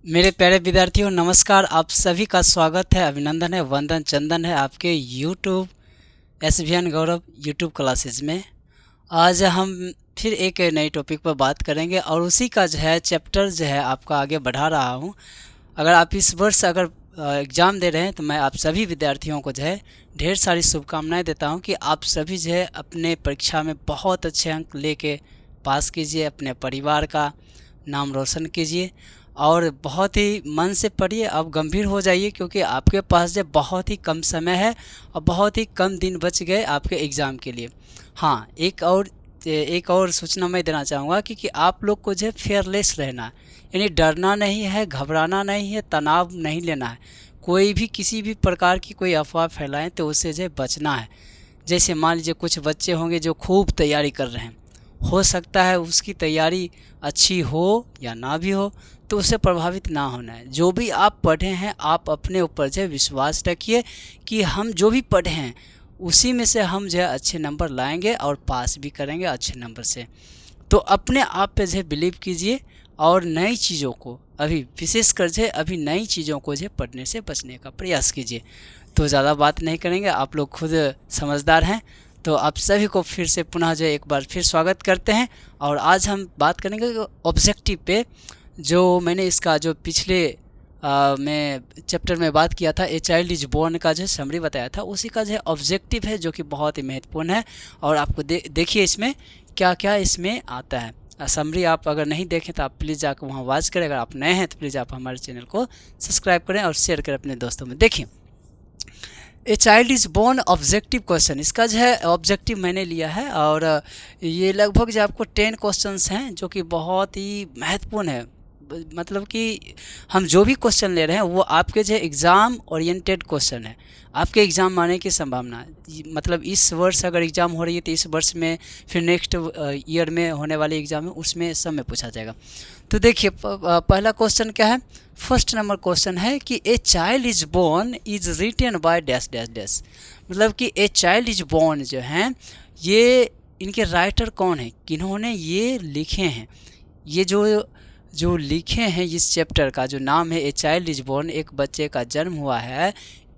मेरे प्यारे विद्यार्थियों नमस्कार। आप सभी का स्वागत है, अभिनंदन है, वंदन चंदन है आपके यूट्यूब एसवीएन गौरव यूट्यूब क्लासेस में। आज हम फिर एक नए टॉपिक पर बात करेंगे और उसी का जो है चैप्टर जो है आपका आगे बढ़ा रहा हूँ। अगर आप इस वर्ष अगर एग्ज़ाम दे रहे हैं तो मैं आप सभी विद्यार्थियों को जो है ढेर सारी शुभकामनाएं देता हूं कि आप सभी जो है अपने परीक्षा में बहुत अच्छे अंक लेके पास कीजिए, अपने परिवार का नाम रोशन कीजिए और बहुत ही मन से पढ़िए। अब गंभीर हो जाइए क्योंकि आपके पास जो बहुत ही कम समय है और बहुत ही कम दिन बच गए आपके एग्ज़ाम के लिए। हाँ, एक और सूचना मैं देना चाहूँगा कि आप लोग को जो है फेयरलेस रहना है, यानी डरना नहीं है, घबराना नहीं है, तनाव नहीं लेना है। कोई भी किसी भी प्रकार की कोई अफवाह फैलाएं तो उससे जो है बचना है। जैसे मान लीजिए कुछ बच्चे होंगे जो खूब तैयारी कर रहे हैं, हो सकता है उसकी तैयारी अच्छी हो या ना भी हो, तो उससे प्रभावित ना होना है। जो भी आप पढ़े हैं आप अपने ऊपर जो है विश्वास रखिए कि हम जो भी पढ़े हैं उसी में से हम जो है अच्छे नंबर लाएंगे और पास भी करेंगे अच्छे नंबर से। तो अपने आप पे जो है बिलीव कीजिए और नई चीज़ों को अभी विशेषकर जो है अभी नई चीज़ों को जो है पढ़ने से बचने का प्रयास कीजिए। तो ज़्यादा बात नहीं करेंगे, आप लोग खुद समझदार हैं। तो आप सभी को फिर से पुनः जो एक बार फिर स्वागत करते हैं और आज हम बात करेंगे ऑब्जेक्टिव पे। जो मैंने इसका जो पिछले मैं चैप्टर में बात किया था, ए चाइल्ड इज बोर्न का जो समरी बताया था, उसी का जो है ऑब्जेक्टिव है जो कि बहुत ही महत्वपूर्ण है। और आपको देखिए इसमें क्या क्या इसमें आता है। समरी आप अगर नहीं देखें तो आप प्लीज़ जाकर वहाँ वॉच करें। अगर आप नए हैं तो प्लीज़ आप हमारे चैनल को सब्सक्राइब करें और शेयर करें अपने दोस्तों में। देखिए, a child is born objective question, इसका जो है ऑब्जेक्टिव मैंने लिया है और ये लगभग जो आपको 10 क्वेश्चंस हैं जो कि बहुत ही महत्वपूर्ण है। मतलब कि हम जो भी क्वेश्चन ले रहे हैं वो आपके जो एग्ज़ाम ओरिएंटेड क्वेश्चन है, आपके एग्ज़ाम आने की संभावना है। मतलब इस वर्ष अगर एग्ज़ाम हो रही है तो इस वर्ष में फिर नेक्स्ट ईयर में होने वाले एग्ज़ाम में उसमें सब में पूछा जाएगा। तो देखिए पहला क्वेश्चन क्या है। फर्स्ट नंबर क्वेश्चन है कि a child is born is written by dash dash dash. मतलब कि ए चाइल्ड इज बोर्न जो हैं ये इनके राइटर कौन है, किन्होंने ये लिखे हैं। ये जो लिखे हैं इस चैप्टर का जो नाम है ए चाइल्ड इज बोर्न, एक बच्चे का जन्म हुआ है,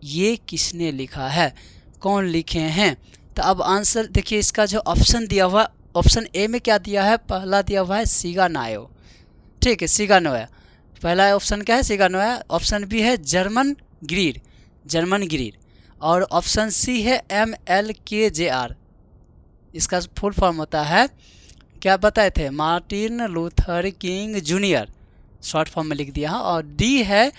ये किसने लिखा है, कौन लिखे हैं। तो अब आंसर देखिए, इसका जो ऑप्शन दिया हुआ, ऑप्शन ए में क्या दिया है, पहला दिया हुआ है सिगानायो। ठीक है, सिगानोया पहला ऑप्शन क्या है, सिगानोया। ऑप्शन बी है जर्मन ग्रीर, जर्मन ग्रीर। और ऑप्शन सी है MLKJR, इसका फुल फॉर्म होता है, क्या बताए थे, Martin Luther king junior, short form में लिख दिया। और डी है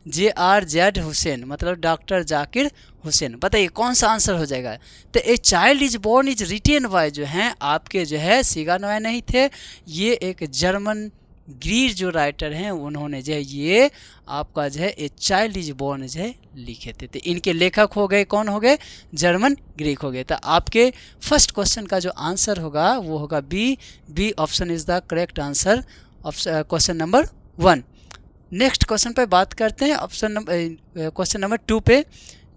JRZ हुसैन, मतलब डॉक्टर जाकिर हुसैन। बताइए कौन सा आंसर हो जाएगा। तो a child is born is written by जो हैं आपके जो है सिगानोया नहीं थे, ये एक जर्मन ग्रीर जो राइटर हैं उन्होंने जो है ये आपका जो है ए चाइल्ड इज बोर्न जो है लिखे थे। तो इनके लेखक हो गए, कौन हो गए, जर्मन ग्रीक हो गए। तो आपके फर्स्ट क्वेश्चन का जो आंसर होगा वो होगा B option is the correct answer of question number 1। Next question पे बात करते हैं, क्वेश्चन नंबर 2 पे।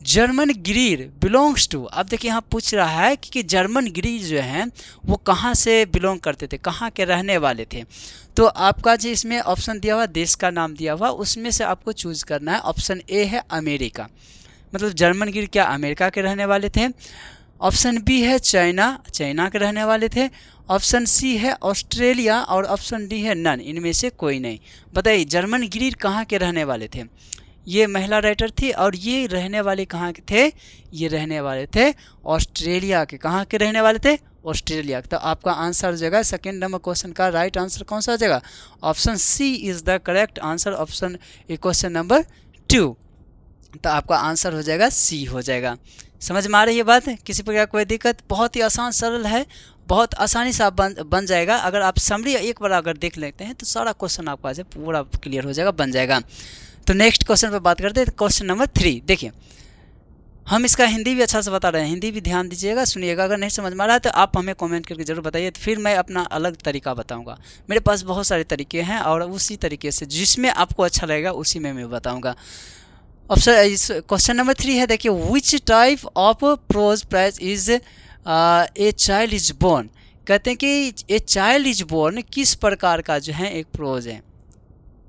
जर्मन ग्रीर बिलोंग्स टू, अब देखिए यहाँ पूछ रहा है कि जर्मन ग्रीर जो हैं वो कहाँ से बिलोंग करते थे, कहाँ के रहने वाले थे। तो आपका जो इसमें ऑप्शन दिया हुआ, देश का नाम दिया हुआ, उसमें से आपको चूज करना है। ऑप्शन ए है अमेरिका, मतलब जर्मन ग्रीर क्या अमेरिका के रहने वाले थे। ऑप्शन बी है चाइना, चाइना के रहने वाले थे। ऑप्शन सी है ऑस्ट्रेलिया और ऑप्शन डी है नन, इनमें से कोई नहीं। बताइए जर्मन ग्रीर कहाँ के रहने वाले थे। ये महिला राइटर थी और ये रहने वाले कहाँ के थे, ये रहने वाले थे ऑस्ट्रेलिया के। कहाँ के रहने वाले थे, ऑस्ट्रेलिया। तो आपका आंसर हो जाएगा सेकेंड नंबर क्वेश्चन का राइट आंसर कौन सा हो जाएगा, option C is the correct answer, option question number 2। तो आपका आंसर हो जाएगा सी हो जाएगा। समझ में आ रही है बात, किसी प्रकार कोई दिक्कत, बहुत ही आसान सरल है, बहुत आसानी से आप बन जाएगा। अगर आप समरी एक बार अगर देख लेते हैं तो सारा क्वेश्चन आपका जो पूरा क्लियर हो जाएगा, बन जाएगा। तो नेक्स्ट क्वेश्चन पर बात करते हैं, क्वेश्चन नंबर 3। देखिए हम इसका हिंदी भी अच्छा से बता रहे हैं, हिंदी भी ध्यान दीजिएगा, सुनिएगा। अगर नहीं समझ में आ रहा है तो आप हमें कमेंट करके जरूर बताइए, तो फिर मैं अपना अलग तरीका बताऊंगा। मेरे पास बहुत सारे तरीके हैं और उसी तरीके से जिसमें आपको अच्छा लगेगा उसी में मैं बताऊँगा। ऑप्शन क्वेश्चन नंबर 3 है, देखिए which type of prose prize is a child is born. कहते हैं कि ए चाइल्ड इज बोर्न किस प्रकार का जो है एक प्रोज है।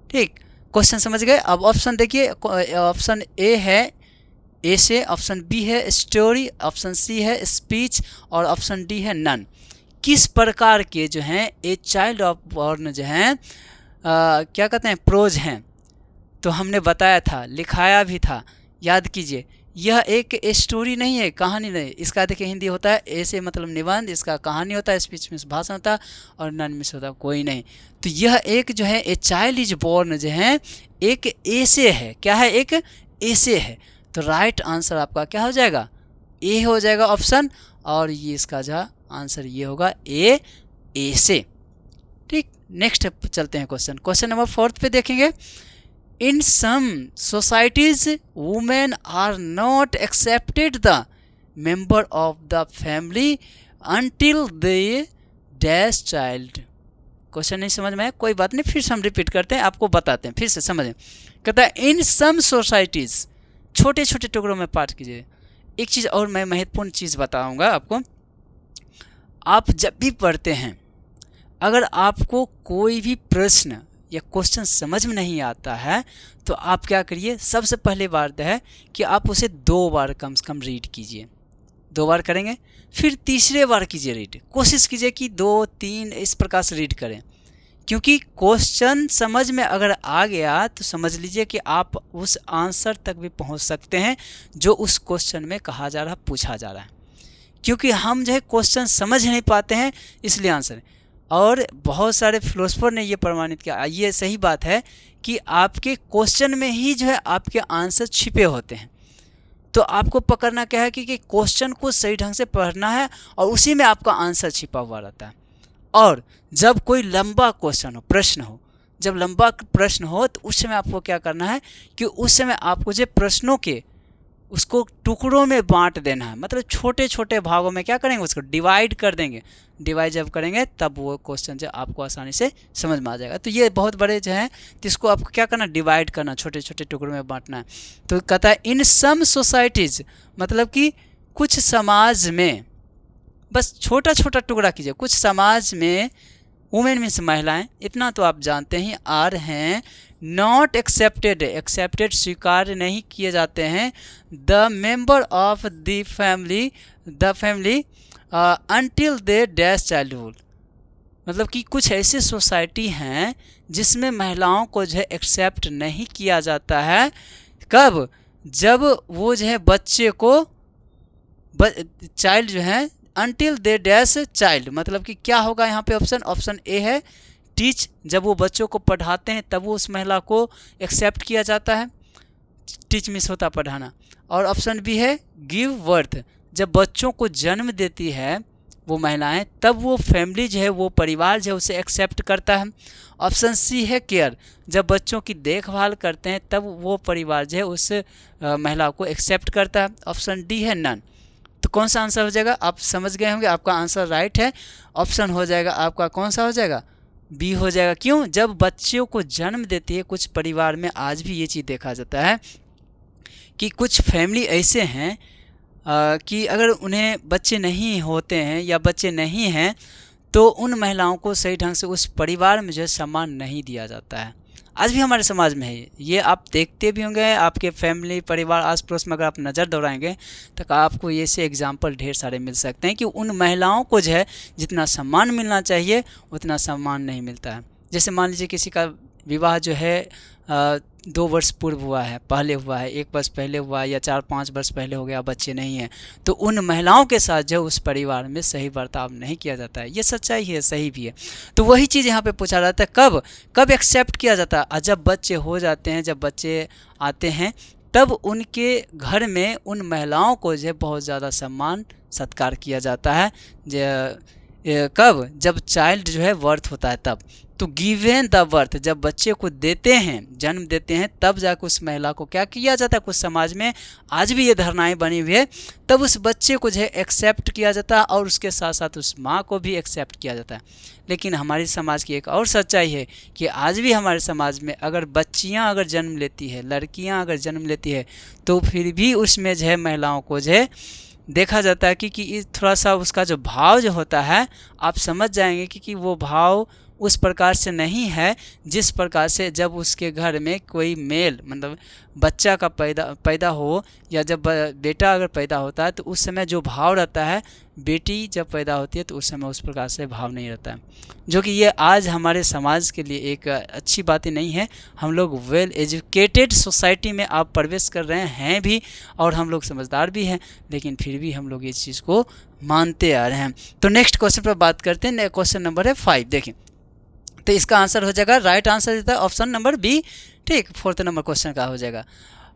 ठीक, क्वेश्चन समझ गए। अब ऑप्शन देखिए, ऑप्शन ए है ए से, ऑप्शन बी है स्टोरी, ऑप्शन सी है स्पीच और ऑप्शन डी है नन। किस प्रकार के जो हैं ए चाइल्ड ऑफ बॉर्न जो हैं क्या कहते हैं, प्रोज हैं। तो हमने बताया था, लिखाया भी था, याद कीजिए। यह एक स्टोरी नहीं है, कहानी नहीं। इसका देखिए हिंदी होता है ए से मतलब निबंध, इसका कहानी होता है, स्पीच में भाषण होता है और नन में होता है कोई नहीं। तो यह एक जो है ए चाइल्ड इज बॉर्न जो है एक ऐसे है। क्या है, एक ऐसे है। तो राइट आंसर आपका क्या हो जाएगा, ए हो जाएगा ऑप्शन। और ये इसका जो आंसर ये होगा ए ऐसे। ठीक, नेक्स्ट चलते हैं क्वेश्चन नंबर 4 पे देखेंगे। In some societies, women are not accepted the member of the family until they dash child। Question नहीं समझ में आया, कोई बात नहीं, फिर से हम रिपीट करते हैं, आपको बताते हैं, फिर से समझें। कहता है इन सम सोसाइटीज़, छोटे छोटे टुकड़ों में पाठ कीजिए। एक चीज़ और मैं महत्वपूर्ण चीज़ बताऊंगा आपको। आप जब भी पढ़ते हैं, अगर आपको कोई भी प्रश्न या क्वेश्चन समझ में नहीं आता है तो आप क्या करिए, सबसे पहले बात है कि आप उसे 2 बार कम से कम रीड कीजिए। 2 बार करेंगे, फिर तीसरे बार कीजिए रीड। कोशिश कीजिए कि 2-3 इस प्रकार से रीड करें, क्योंकि क्वेश्चन समझ में अगर आ गया तो समझ लीजिए कि आप उस आंसर तक भी पहुंच सकते हैं जो उस क्वेश्चन में कहा जा रहा, पूछा जा रहा है। क्योंकि हम जो है क्वेश्चन समझ नहीं पाते हैं, इसलिए आंसर। और बहुत सारे फिलोसफर ने ये प्रमाणित किया, ये सही बात है कि आपके क्वेश्चन में ही जो है आपके आंसर छिपे होते हैं। तो आपको पकड़ना क्या है कि क्वेश्चन को सही ढंग से पढ़ना है और उसी में आपका आंसर छिपा हुआ रहता है। और जब कोई लंबा क्वेश्चन हो, प्रश्न हो, जब लंबा प्रश्न हो तो उस समय आपको क्या करना है कि उस समय आपको जो प्रश्नों के उसको टुकड़ों में बांट देना है। मतलब छोटे छोटे भागों में क्या करेंगे, उसको डिवाइड कर देंगे। डिवाइड जब करेंगे तब वो क्वेश्चन जो आपको आसानी से समझ में आ जाएगा। तो ये बहुत बड़े जो हैं तो इसको आपको क्या करना, डिवाइड करना, छोटे छोटे टुकड़ों में बांटना है। तो कहता है इन सम सोसाइटीज़, मतलब कि कुछ समाज में, बस छोटा छोटा टुकड़ा कीजिए। कुछ समाज में वुमेन मीन्स महिलाएं, इतना तो आप जानते ही आर हैं, नॉट एक्सेप्टेड, एक्सेप्टेड स्वीकार नहीं किए जाते हैं, the member of the family until they dash childhood. मतलब कि कुछ ऐसे सोसाइटी हैं जिसमें महिलाओं को जो है एक्सेप्ट नहीं किया जाता है। कब, जब वो जो है बच्चे को, चाइल्ड जो है अनटिल दे डैश चाइल्ड, मतलब कि क्या होगा यहाँ पे ऑप्शन ए है टीच, जब वो बच्चों को पढ़ाते हैं तब वो उस महिला को एक्सेप्ट किया जाता है, टीच मीन्स होता पढ़ाना। और ऑप्शन बी है गिव बर्थ, जब बच्चों को जन्म देती है वो महिलाएं तब वो फैमिली जो है, वो परिवार जो है उसे एक्सेप्ट करता है। ऑप्शन सी है केयर, जब बच्चों की देखभाल करते हैं तब वो परिवार जो है उस महिला को एक्सेप्ट करता है। ऑप्शन डी है नन। तो कौन सा आंसर हो जाएगा, आप समझ गए होंगे, आपका आंसर राइट है। ऑप्शन हो जाएगा आपका, कौन सा हो जाएगा, बी हो जाएगा। क्यों, जब बच्चों को जन्म देती है, कुछ परिवार में आज भी ये चीज़ देखा जाता है कि कुछ फैमिली ऐसे हैं कि अगर उन्हें बच्चे नहीं होते हैं या बच्चे नहीं हैं तो उन महिलाओं को सही ढंग से उस परिवार में जो है सम्मान नहीं दिया जाता है। आज भी हमारे समाज में है ये, आप देखते भी होंगे, आपके फैमिली परिवार आस पड़ोस में अगर आप नज़र दौड़ाएंगे तो आपको ये से एग्जाम्पल ढेर सारे मिल सकते हैं कि उन महिलाओं को जो है जितना सम्मान मिलना चाहिए उतना सम्मान नहीं मिलता है। जैसे मान लीजिए किसी का विवाह जो है 2 वर्ष पूर्व हुआ है, पहले हुआ है, 1 वर्ष पहले हुआ है या 4-5 वर्ष पहले हो गया, बच्चे नहीं हैं, तो उन महिलाओं के साथ जो उस परिवार में सही बर्ताव नहीं किया जाता है। ये सच्चाई है, सही भी है। तो वही चीज़ यहाँ पे पूछा जाता है, कब एक्सेप्ट किया जाता है, जब बच्चे हो जाते हैं, जब बच्चे आते हैं तब उनके घर में उन महिलाओं को जो है बहुत ज़्यादा सम्मान सत्कार किया जाता है। कब, जब चाइल्ड जो है बर्थ होता है तब। तो गिवन द बर्थ, जब बच्चे को देते हैं, जन्म देते हैं, तब जाकर उस महिला को क्या किया जाता है, कुछ समाज में आज भी ये धारणाएं बनी हुई है, तब उस बच्चे को जो है एक्सेप्ट किया जाता है और उसके साथ साथ उस माँ को भी एक्सेप्ट किया जाता है। लेकिन हमारे समाज की एक और सच्चाई है कि आज भी हमारे समाज में अगर बच्चियाँ अगर जन्म लेती है, लड़कियाँ अगर जन्म लेती है, तो फिर भी उसमें जो है महिलाओं को जो है देखा जाता है कि थोड़ा सा उसका जो भाव जो होता है, आप समझ जाएंगे कि वो भाव उस प्रकार से नहीं है जिस प्रकार से जब उसके घर में कोई मेल मतलब बच्चा का पैदा हो या जब बेटा अगर पैदा होता है तो उस समय जो भाव रहता है, बेटी जब पैदा होती है तो उस समय उस प्रकार से भाव नहीं रहता है, जो कि ये आज हमारे समाज के लिए एक अच्छी बात ही नहीं है। हम लोग वेल एजुकेटेड सोसाइटी में आप प्रवेश कर रहे हैं भी और हम लोग समझदार भी हैं, लेकिन फिर भी हम लोग इस चीज़ को मानते आ रहे हैं। तो नेक्स्ट क्वेश्चन पर बात करते हैं। क्वेश्चन नंबर है 5। देखिए तो इसका आंसर हो जाएगा, राइट आंसर देता है ऑप्शन नंबर बी। ठीक, 4th नंबर क्वेश्चन का हो जाएगा।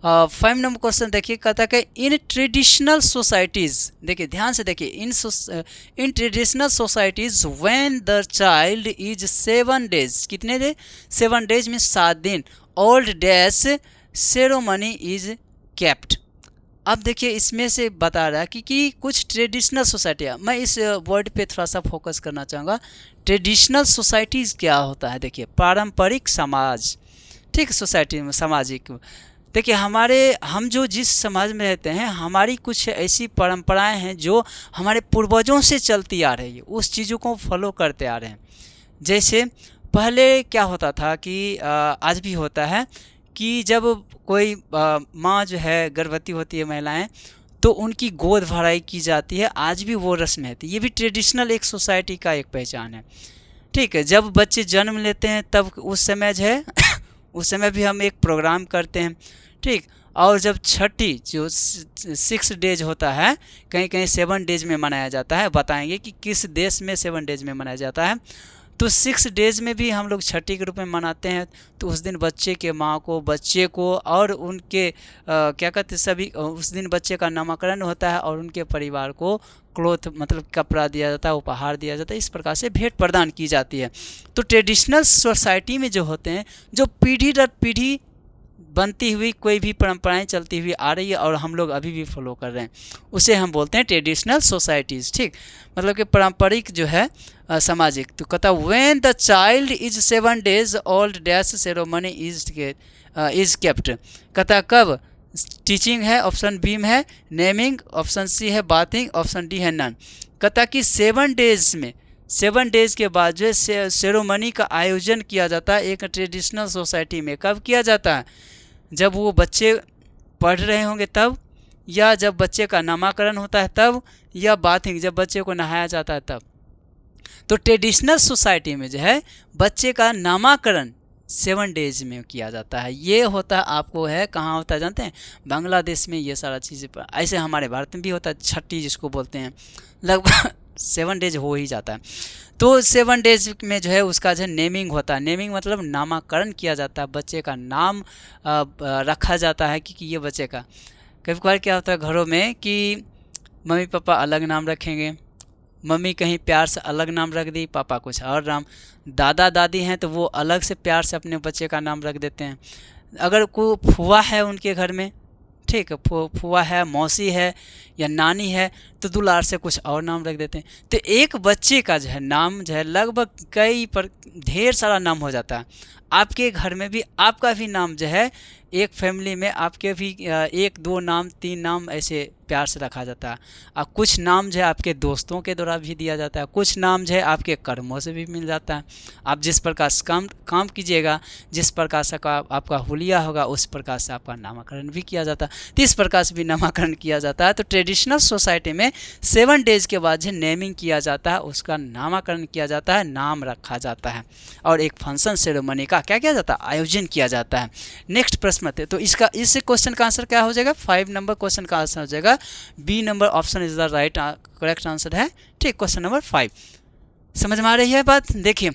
5 नंबर क्वेश्चन देखिए, कहता है कि इन ट्रेडिशनल सोसाइटीज़, देखिए ध्यान से देखिए, in traditional societies when the child is 7 days, कितने डेज? 7 डेज में 7 दिन, old dash ceremony is kept. अब देखिए इसमें से बता रहा है कि कुछ ट्रेडिशनल सोसाइटियाँ, मैं इस वर्ड पे थोड़ा सा फोकस करना चाहूँगा। ट्रेडिशनल सोसाइटीज़ क्या होता है? देखिए पारंपरिक समाज, ठीक, सोसाइटी में सामाजिक। देखिए हम जो जिस समाज में रहते हैं, हमारी कुछ ऐसी परंपराएं हैं जो हमारे पूर्वजों से चलती आ रही है, उस चीज़ों को फॉलो करते आ रहे हैं। जैसे पहले क्या होता था कि आज भी होता है कि जब कोई माँ जो है गर्भवती होती है महिलाएं, तो उनकी गोद भराई की जाती है, आज भी वो रस्म है। ये भी ट्रेडिशनल एक सोसाइटी का एक पहचान है। ठीक है, जब बच्चे जन्म लेते हैं तब उस समय जो है उस समय भी हम एक प्रोग्राम करते हैं। ठीक, और जब छठी जो 6 डेज होता है, कहीं कहीं 7 डेज में मनाया जाता है, बताएंगे कि किस देश में 7 डेज में मनाया जाता है। तो 6 डेज में भी हम लोग छठी के रूप में मनाते हैं। तो उस दिन बच्चे के माँ को, बच्चे को और उनके क्या कहते सभी, उस दिन बच्चे का नामकरण होता है और उनके परिवार को क्लोथ मतलब कपड़ा दिया जाता है, उपहार दिया जाता है, इस प्रकार से भेंट प्रदान की जाती है। तो ट्रेडिशनल सोसाइटी में जो होते हैं, जो पीढ़ी दर पीढ़ी बनती हुई कोई भी परंपराएं चलती हुई आ रही है और हम लोग अभी भी फॉलो कर रहे हैं, उसे हम बोलते हैं ट्रेडिशनल सोसाइटीज़। ठीक, मतलब कि पारंपरिक जो है सामाजिक। तो कहता when the child is 7 days old dash ceremony is kept. कहता कब? टीचिंग है, ऑप्शन बी में है नेमिंग, ऑप्शन सी है बाथिंग, ऑप्शन डी है नन। कहता कि 7 डेज में, 7 डेज के बाद जो है सेरेमनी का आयोजन किया जाता है एक ट्रेडिशनल सोसाइटी में। कब किया जाता है? जब वो बच्चे पढ़ रहे होंगे तब, या जब बच्चे का नामकरण होता है तब, या बाथिंग जब बच्चे को नहाया जाता है तब। तो ट्रेडिशनल सोसाइटी में जो है बच्चे का नामकरण 7 डेज में किया जाता है। ये होता है आपको है कहाँ होता है जानते हैं? बांग्लादेश में ये सारा चीज़ें। ऐसे हमारे भारत में भी होता है, छठी जिसको बोलते हैं, लगभग 7 डेज हो ही जाता है। तो 7 डेज में जो है उसका जो है नेमिंग होता है। नेमिंग मतलब नामकरण किया जाता है, बच्चे का नाम रखा जाता है कि ये बच्चे का। कभी कभार क्या होता है घरों में कि मम्मी पापा अलग नाम रखेंगे, मम्मी कहीं प्यार से अलग नाम रख दी, पापा कुछ और नाम, दादा दादी हैं तो वो अलग से प्यार से अपने बच्चे का नाम रख देते हैं। अगर कोई फुआ है उनके घर में, ठीक है, फुआ है, मौसी है या नानी है, तो दुलार से कुछ और नाम रख देते हैं। तो एक बच्चे का जो है नाम जो है लगभग ढेर सारा नाम हो जाता है। आपके घर में भी आपका भी नाम जो है, एक फैमिली में आपके भी 1 2 नाम 3 नाम ऐसे प्यार से रखा जाता है। और कुछ नाम जो है आपके दोस्तों के द्वारा भी दिया जाता है, कुछ नाम जो है आपके कर्मों से भी मिल जाता है। आप जिस प्रकार से काम कीजिएगा, जिस प्रकार से आपका हुलिया होगा, उस प्रकार से आपका नामकरण भी किया जाता है। तो इस प्रकार से भी नामकरण किया जाता है। तो ट्रेडिशनल सोसाइटी में 7 डेज के बाद जो नेमिंग किया जाता है, उसका नामकरण किया जाता है, नाम रखा जाता है और एक फंक्शन सेरेमनी का क्या किया जाता है? आयोजन किया जाता है। नेक्स्ट प्रश्न थे, तो इसका इस क्वेश्चन का आंसर क्या हो जाएगा? 5 नंबर क्वेश्चन का आंसर हो जाएगा B number option is the right correct answer है। ठीक, क्वेश्चन नंबर 5 समझ में आ रही है बात? देखिए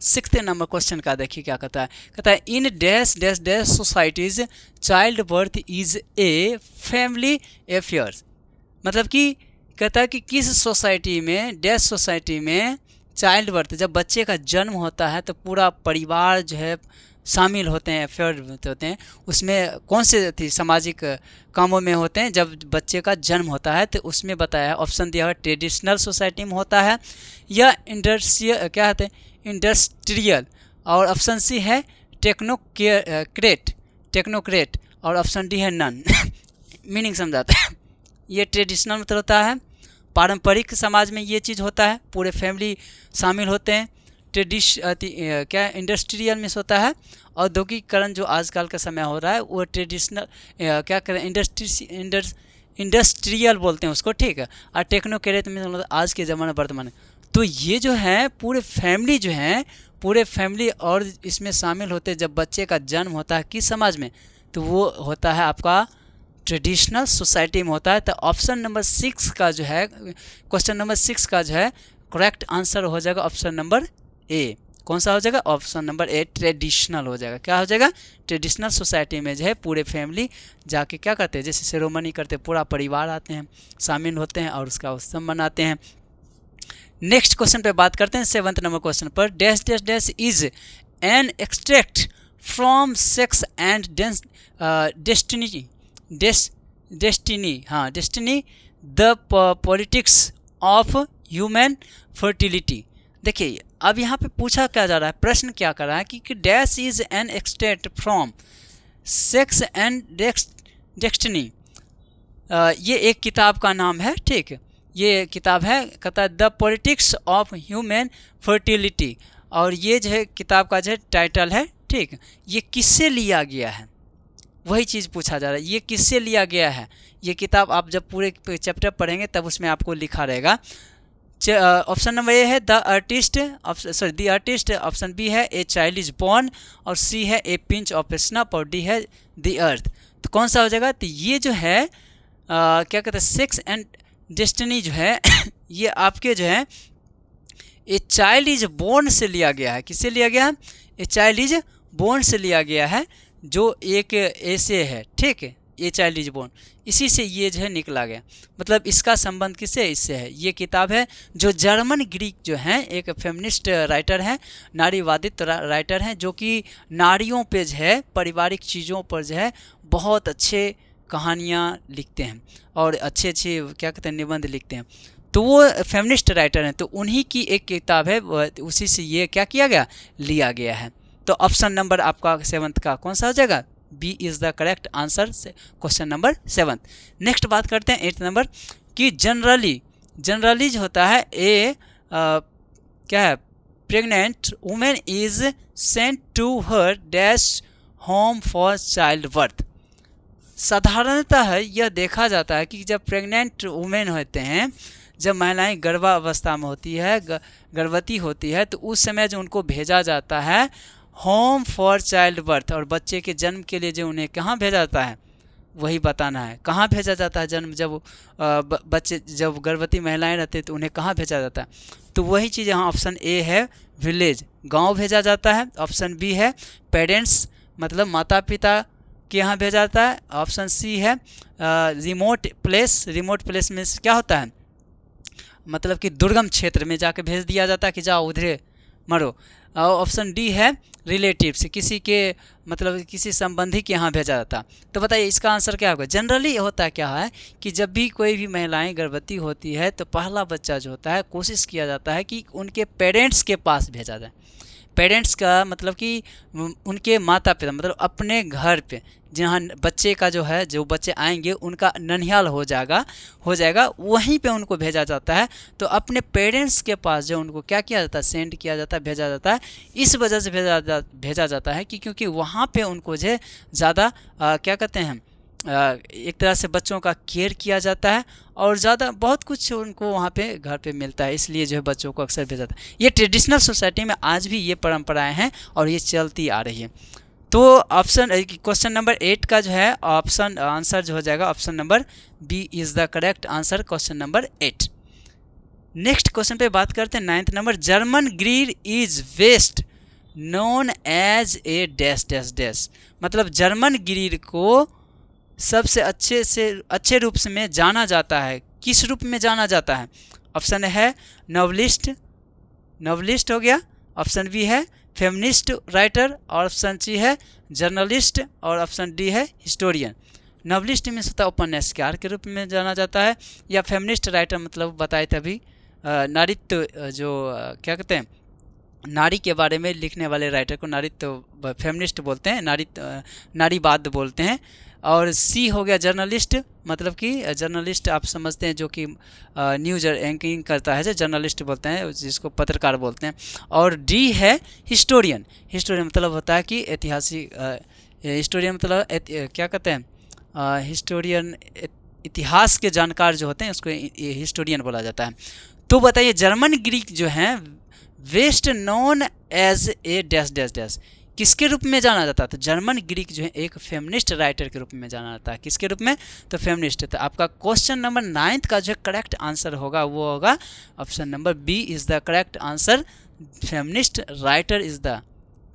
6th नंबर क्वेश्चन का देखिए क्या कहता है। कहता है in dash dash dash societies child birth is a family affairs. मतलब कि कहता है कि किस सोसाइटी में, डैश सोसाइटी में चाइल्ड बर्थ, जब बच्चे का जन्म होता है तो पूरा परिवार जो है शामिल होते हैं, अफेयर होते हैं। उसमें कौन से सामाजिक कामों में होते हैं जब बच्चे का जन्म होता है? तो उसमें बताया, ऑप्शन दिया हुआ ट्रेडिशनल सोसाइटी में होता है या इंडस्ट्रियल, और ऑप्शन सी है टेक्नोक्रेट, और ऑप्शन डी है नन। मीनिंग समझाता है। ये ट्रेडिशनल मतलब होता है पारंपरिक समाज में ये चीज़ होता है, पूरे फैमिली शामिल होते हैं। क्या इंडस्ट्रियल मीन्स होता है औद्योगिकरण, जो आजकल का समय हो रहा है वो ट्रेडिशनल क्या करें इंडस्ट्रियल बोलते हैं उसको, ठीक है। और टेक्नोक्रेट में मतलब आज के ज़माने वर्तमान। तो ये जो है पूरे फैमिली जो है, पूरे फैमिली और इसमें शामिल होते हैं जब बच्चे का जन्म होता है किस समाज में, तो वो होता है आपका ट्रेडिशनल सोसाइटी में होता है। तो ऑप्शन नंबर 6 का जो है, क्वेश्चन नंबर 6 का जो है करेक्ट आंसर हो जाएगा ऑप्शन नंबर ए। कौन सा हो जाएगा? ऑप्शन नंबर ए, ट्रेडिशनल हो जाएगा। क्या हो जाएगा? ट्रेडिशनल सोसाइटी में जो है पूरे फैमिली जाके क्या करते हैं, जैसे सेरेमनी करते हैं, पूरा परिवार आते हैं, शामिल होते हैं और उसका उत्सव मनाते हैं। नेक्स्ट क्वेश्चन पे बात करते हैं 7th नंबर क्वेश्चन पर। Dash dash dash is an extract from sex and destiny the politics of human fertility. देखिए अब यहाँ पे पूछा क्या जा रहा है, प्रश्न क्या कर रहा है कि dash is an extract from sex and destiny. ये एक किताब का नाम है, ठीक है। ये किताब है, कहता है the politics of human fertility, और ये जो है किताब का जो है टाइटल है, ठीक। ये किससे लिया गया है, वही चीज़ पूछा जा रहा है, ये किससे लिया गया है। ये किताब आप जब पूरे चैप्टर पढ़ेंगे तब उसमें आपको लिखा रहेगा। ऑप्शन नंबर ए है the artist, the artist, option B है ए चाइल्ड इज बॉर्न, और सी है ए पिंच ऑफ स्नफ, और डी है द अर्थ। तो कौन सा हो जाएगा? तो ये जो है क्या कहते हैं, सेक्स एंड डेस्टिनी जो है ये आपके जो है ए चाइल्ड इज बोर्न से लिया गया है। किससे लिया गया है? ए चाइल्ड इज बोर्न से लिया गया है, जो एक ऐसे है, ठीक है। ए चाइल्ड इज बोर्न, इसी से ये जो है निकला गया। मतलब इसका संबंध किससे? इससे है। ये किताब है जो जर्मन ग्रीक जो हैं, एक फेमिनिस्ट राइटर हैं, नारीवादित राइटर हैं, जो कि नारियों पे जो है, पारिवारिक चीज़ों पर जो है बहुत अच्छे कहानियाँ लिखते हैं और अच्छे अच्छे क्या कहते हैं निबंध लिखते हैं। तो वो फेमिनिस्ट राइटर हैं, तो उन्हीं की एक किताब है, उसी से ये क्या किया गया, लिया गया है। तो ऑप्शन नंबर आपका 7th का कौन सा हो जाएगा? B is the correct answer, question number 7th। Next बात करते हैं 8th नंबर कि जनरली जो होता है क्या है, pregnant women is sent to her dash home for child birth. साधारणतः यह देखा जाता है कि जब प्रेग्नेंट वुमेन होते हैं, जब महिलाएं गर्भावस्था में होती है, गर्भवती होती है, तो उस समय जो उनको भेजा जाता है होम फॉर चाइल्ड बर्थ, और बच्चे के जन्म के लिए जो उन्हें कहाँ भेजा जाता है वही बताना है। कहाँ भेजा जाता है जन्म, जब बच्चे जब गर्भवती महिलाएं रहती हैं तो उन्हें कहाँ भेजा जाता है? तो वही चीज़ यहाँ ऑप्शन ए है, विलेज, गांव भेजा जाता है। ऑप्शन बी है पेरेंट्स, मतलब माता पिता के यहाँ भेजा जाता है। ऑप्शन सी है रिमोट प्लेस में क्या होता है, मतलब कि दुर्गम क्षेत्र में जाके भेज दिया जाता है कि जाओ उधरे मरो। और ऑप्शन डी है रिलेटिव्स, किसी के मतलब किसी संबंधी के यहाँ भेजा जाता। तो बताइए इसका आंसर क्या होगा? जनरली होता है क्या है कि जब भी कोई भी महिलाएं गर्भवती होती है तो पहला बच्चा जो होता है कोशिश किया जाता है कि उनके पेरेंट्स के पास भेजा जाए। पेरेंट्स का मतलब कि उनके माता पिता, मतलब अपने घर पे जहाँ बच्चे का जो है, जो बच्चे आएंगे उनका ननिहाल हो जाएगा वहीं पे उनको भेजा जाता है। तो अपने पेरेंट्स के पास जो उनको क्या किया जाता है, सेंड किया जाता है, भेजा जाता है। इस वजह से भेजा जाता है कि क्योंकि वहाँ पे उनको जो ज़्यादा क्या कहते हैं, एक तरह से बच्चों का केयर किया जाता है और ज़्यादा बहुत कुछ उनको वहाँ पे घर पे मिलता है, इसलिए जो है बच्चों को अक्सर भेजा जाता है। ये ट्रेडिशनल सोसाइटी में आज भी ये परंपराएं हैं और ये चलती आ रही है। तो ऑप्शन क्वेश्चन नंबर 8 का जो है ऑप्शन आंसर जो हो जाएगा option number B is the correct answer, question number 8। Next question पे बात करते हैं 9th number. German greed is best known as a dash dash dash, मतलब जर्मन ग्रीड को सबसे अच्छे रूप में जाना जाता है। किस रूप में जाना जाता है? ऑप्शन है नॉवलिस्ट हो गया, ऑप्शन बी है फेमिनिस्ट राइटर, और ऑप्शन सी है जर्नलिस्ट, और ऑप्शन डी है हिस्टोरियन। नॉवलिस्ट में होता है उपन्यासकार के रूप में जाना जाता है, या फेमिनिस्ट राइटर मतलब बताए तभी नारित्व जो क्या कहते हैं नारी के बारे में लिखने वाले राइटर को नारी तो फेमिनिस्ट बोलते हैं, नारीवाद बोलते हैं। और सी हो गया जर्नलिस्ट, मतलब कि जर्नलिस्ट आप समझते हैं जो कि न्यूज एंकरिंग करता है, जो जर्नलिस्ट बोलते हैं, जिसको पत्रकार बोलते हैं। और डी है हिस्टोरियन। हिस्टोरियन मतलब होता है कि ऐतिहासिक, हिस्टोरियन मतलब क्या कहते हैं, हिस्टोरियन इतिहास के जानकार जो होते हैं उसको हिस्टोरियन बोला जाता है। तो बताइए जर्मन ग्रीक जो हैं best known as a dash dash dash किसके रूप में जाना जाता है? तो जर्मन ग्रीक जो है एक फेमिनिस्ट राइटर के रूप में जाना जाता है। किसके रूप में? तो फेमिनिस्ट। तो आपका क्वेश्चन नंबर 9 का जो करेक्ट आंसर होगा वो होगा option number B is the correct answer. Feminist writer is the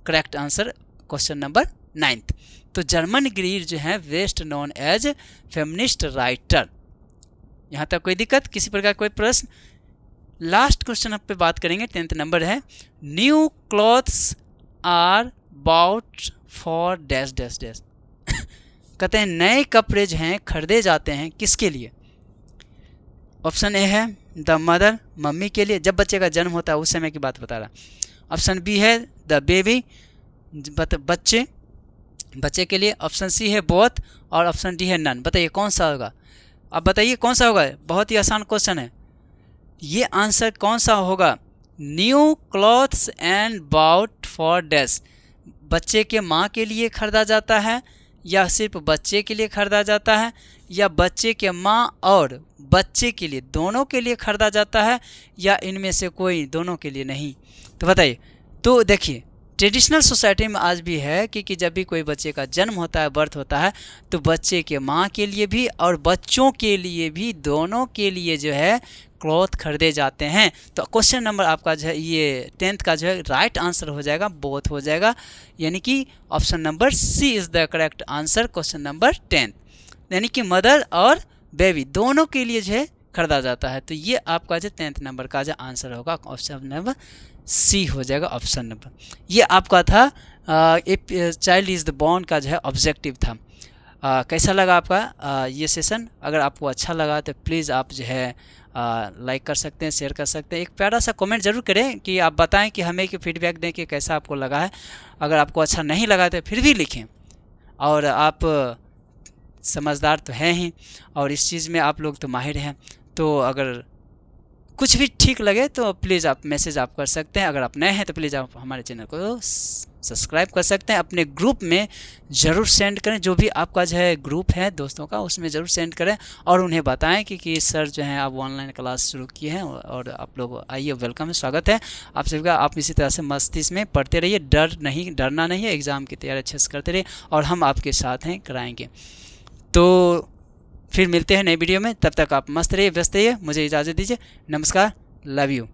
correct answer question number 9। तो जर्मन ग्रीक जो है best known as feminist writer. यहाँ तक कोई दिक्कत, किसी प्रकार कोई प्रश्न? लास्ट क्वेश्चन आप पे बात करेंगे, 10th नंबर है, new clothes are bought for dash dash dash. कहते हैं नए कपड़े जो हैं खरीदे जाते हैं किसके लिए? ऑप्शन ए है द मदर, मम्मी के लिए, जब बच्चे का जन्म होता है उस समय की बात बता रहा। ऑप्शन बी है द बेबी, बच्चे के लिए। ऑप्शन सी है बोथ, और ऑप्शन डी है नन। बताइए कौन सा होगा? अब बताइए कौन सा होगा? बहुत ही आसान क्वेश्चन है, ये आंसर कौन सा होगा? New clothes and bought for dash, बच्चे के माँ के लिए खरीदा जाता है, या सिर्फ बच्चे के लिए खरीदा जाता है, या बच्चे के माँ और बच्चे के लिए दोनों के लिए खरीदा जाता है, या इनमें से कोई दोनों के लिए नहीं? तो बताइए। तो देखिए ट्रेडिशनल सोसाइटी में आज भी है कि जब भी कोई बच्चे का जन्म होता है, बर्थ होता है, तो बच्चे के माँ के लिए भी और बच्चों के लिए भी, दोनों के लिए जो है क्लॉथ खरीदे जाते हैं। तो क्वेश्चन नंबर आपका जो है ये 10th का जो है राइट आंसर हो जाएगा, बोथ हो जाएगा, यानी कि option number C is the correct answer question number 10, यानी कि मदर और बेबी दोनों के लिए जो है खरीदा जाता है। तो ये आपका जो 10th नंबर का जो आंसर होगा ऑप्शन नंबर सी हो जाएगा ऑप्शन नंबर। ये आपका था चाइल्ड इज़ द बॉर्न का जो है ऑब्जेक्टिव था। कैसा लगा आपका ये सेशन? अगर आपको अच्छा लगा तो प्लीज़ आप जो है लाइक कर सकते हैं, शेयर कर सकते हैं, एक प्यारा सा कमेंट ज़रूर करें कि आप बताएं कि हमें कि फीडबैक दें कि कैसा आपको लगा है। अगर आपको अच्छा नहीं लगा तो फिर भी लिखें, और आप समझदार तो हैं ही और इस चीज़ में आप लोग तो माहिर हैं, तो अगर कुछ भी ठीक लगे तो प्लीज़ आप मैसेज आप कर सकते हैं। अगर आप नए हैं तो प्लीज़ आप हमारे चैनल को सब्सक्राइब कर सकते हैं। अपने ग्रुप में ज़रूर सेंड करें, जो भी आपका जो है ग्रुप है दोस्तों का उसमें ज़रूर सेंड करें, और उन्हें बताएं कि सर जो है आप ऑनलाइन क्लास शुरू किए हैं और आप लोग आइए, वेलकम है, स्वागत है आप सभी का। आप इसी तरह से मस्ती में पढ़ते रहिए, डरना नहीं है, एग्ज़ाम की तैयारी अच्छे से करते रहिए और हम आपके साथ हैं, कराएँगे। तो फिर मिलते हैं नई वीडियो में, तब तक आप मस्त रहिए, व्यस्त रहिए, मुझे इजाज़त दीजिए, नमस्कार, लव यू।